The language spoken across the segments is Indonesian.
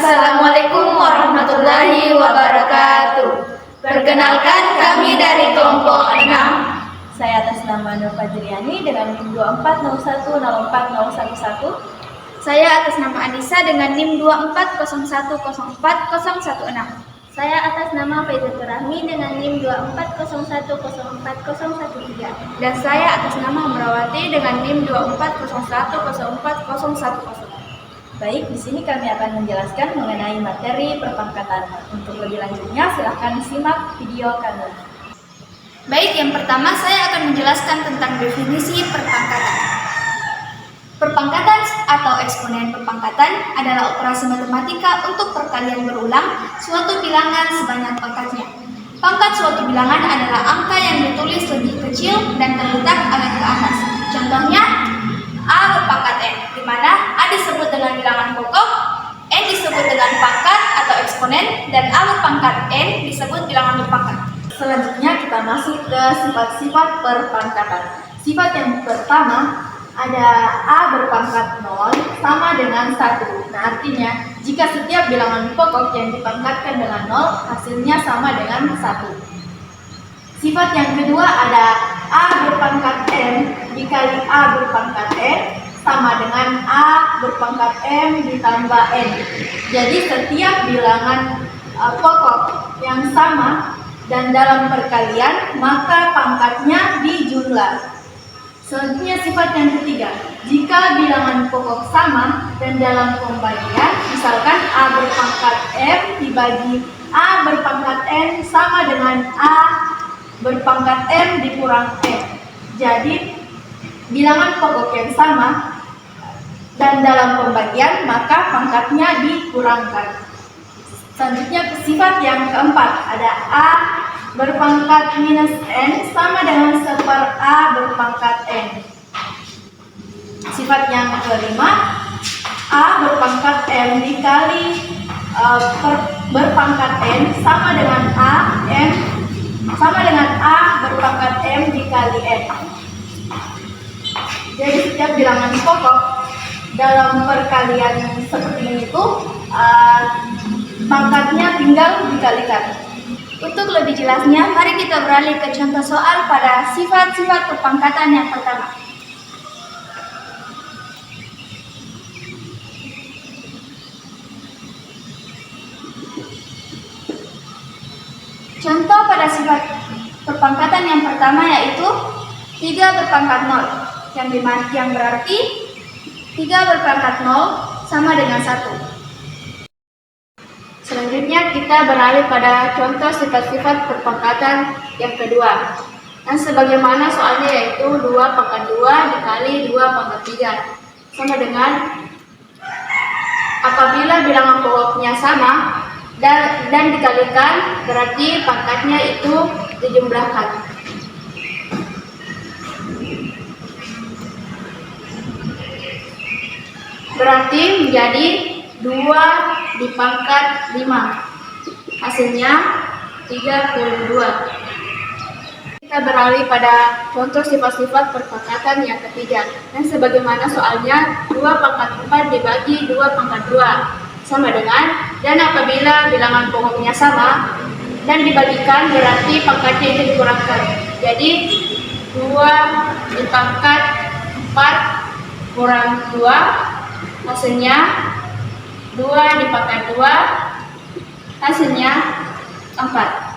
Assalamualaikum warahmatullahi wabarakatuh. Perkenalkan, kami dari kelompok 6. Saya atas nama Nur Fajriani dengan NIM 2401040111. Saya atas nama Anissa dengan NIM 2401040116. Saya atas nama Faizatul Rahmi dengan NIM 2401040113. Dan saya atas nama Amrawati dengan NIM 2401040110. Baik, di sini kami akan menjelaskan mengenai materi perpangkatan. Untuk lebih lanjutnya, silahkan simak video kami. Baik, yang pertama saya akan menjelaskan tentang definisi perpangkatan. Perpangkatan atau eksponen perpangkatan adalah operasi matematika untuk perkalian berulang suatu bilangan sebanyak pangkatnya. Pangkat suatu bilangan adalah angka yang ditulis lebih kecil dan terletak agak ke atas. Contohnya, A berpangkat N, di mana A disebut dengan bilangan pokok, N disebut dengan pangkat atau eksponen, dan A berpangkat N disebut bilangan berpangkat. Selanjutnya kita masuk ke sifat-sifat perpangkatan. Sifat yang pertama ada A berpangkat 0 sama dengan 1. Nah, artinya jika setiap bilangan pokok yang dipangkatkan dengan 0 hasilnya sama dengan 1. Sifat yang kedua ada A berpangkat M dikali A berpangkat N sama dengan A berpangkat M ditambah N. Jadi setiap bilangan pokok yang sama dan dalam perkalian maka pangkatnya dijumlah. Selanjutnya sifat yang ketiga, jika bilangan pokok sama dan dalam pembagian, misalkan A berpangkat M dibagi A berpangkat N sama dengan A berpangkat M dikurang M. Jadi bilangan pokok yang sama dan dalam pembagian maka pangkatnya dikurangkan. Selanjutnya sifat yang keempat ada A berpangkat minus N sama dengan 1/4 A berpangkat N. Sifat yang kelima A berpangkat M dikali berpangkat N sama dengan A berpangkat M dikali N. Jadi setiap bilangan pokok dalam perkalian seperti ini tuh pangkatnya tinggal dikalikan. Untuk lebih jelasnya, mari kita beralih ke contoh soal pada sifat-sifat perpangkatan yang pertama. Contoh pada sifat perpangkatan yang pertama yaitu 3 berpangkat 0, yang berarti 3 berpangkat 0 sama dengan 1. Selanjutnya kita beralih pada contoh sifat-sifat perpangkatan yang kedua. Dan sebagaimana soalnya yaitu 2 pangkat 2 dikali 2 pangkat 3 sama dengan apabila bilangan pokoknya sama dan dikalikan berarti pangkatnya itu dijumlahkan. Berarti menjadi 2 dipangkat 5. Hasilnya 32. Kita beralih pada contoh sifat-sifat perpangkatan yang ketiga. Dan sebagaimana soalnya 2 pangkat 4 dibagi 2 pangkat 2 sama dengan, dan apabila bilangan pokoknya sama dan dibagikan berarti pangkatnya itu dikurangkan. Jadi 2 dipangkat 4 kurang 2 hasilnya 2 dipangkat 2 hasilnya 4.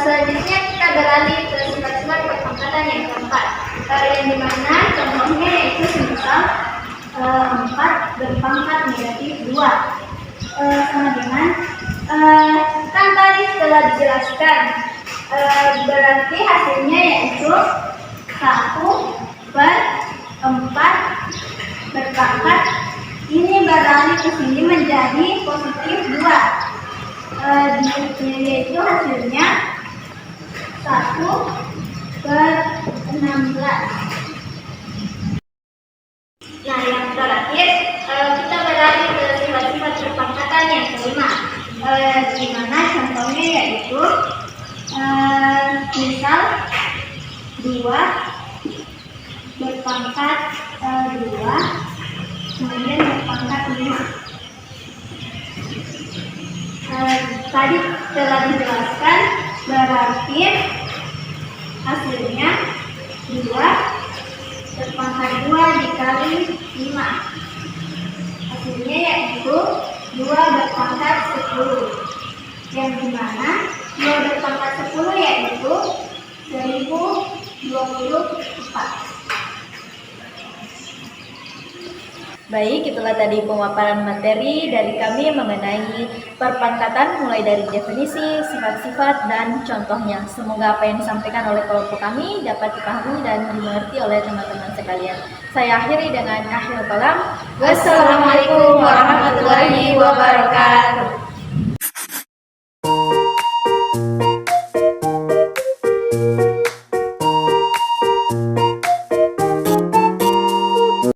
Selanjutnya kita beralih ke sifat-sifat perpangkatan yang keempat. Yang dimana contohnya yaitu semisal 4 berpangkat negatif 2 sama dengan kan tadi setelah dijelaskan berarti hasilnya yaitu 1/4 berpangkat ini beralih ke sini menjadi positif 2. Yaitu hasilnya 1/16. Nah, yang terakhir kita beralih ke sifat-sifat perpangkatan yang kelima. Di mana contohnya yaitu misal 2 berpangkat 2 kemudian berpangkat 5. Tadi telah dijelaskan, berarti hasilnya 2 berpangkat 2 dikali 5. Hasilnya yaitu 2 berpangkat 10. Yang dimana 2 berpangkat 10 yaitu 1024. Baik, itulah tadi pemaparan materi dari kami mengenai perpangkatan mulai dari definisi, sifat-sifat, dan contohnya. Semoga apa yang disampaikan oleh kelompok kami dapat dipahami dan dimengerti oleh teman-teman sekalian. Saya akhiri dengan akhirul kalam. Wassalamualaikum warahmatullahi wabarakatuh.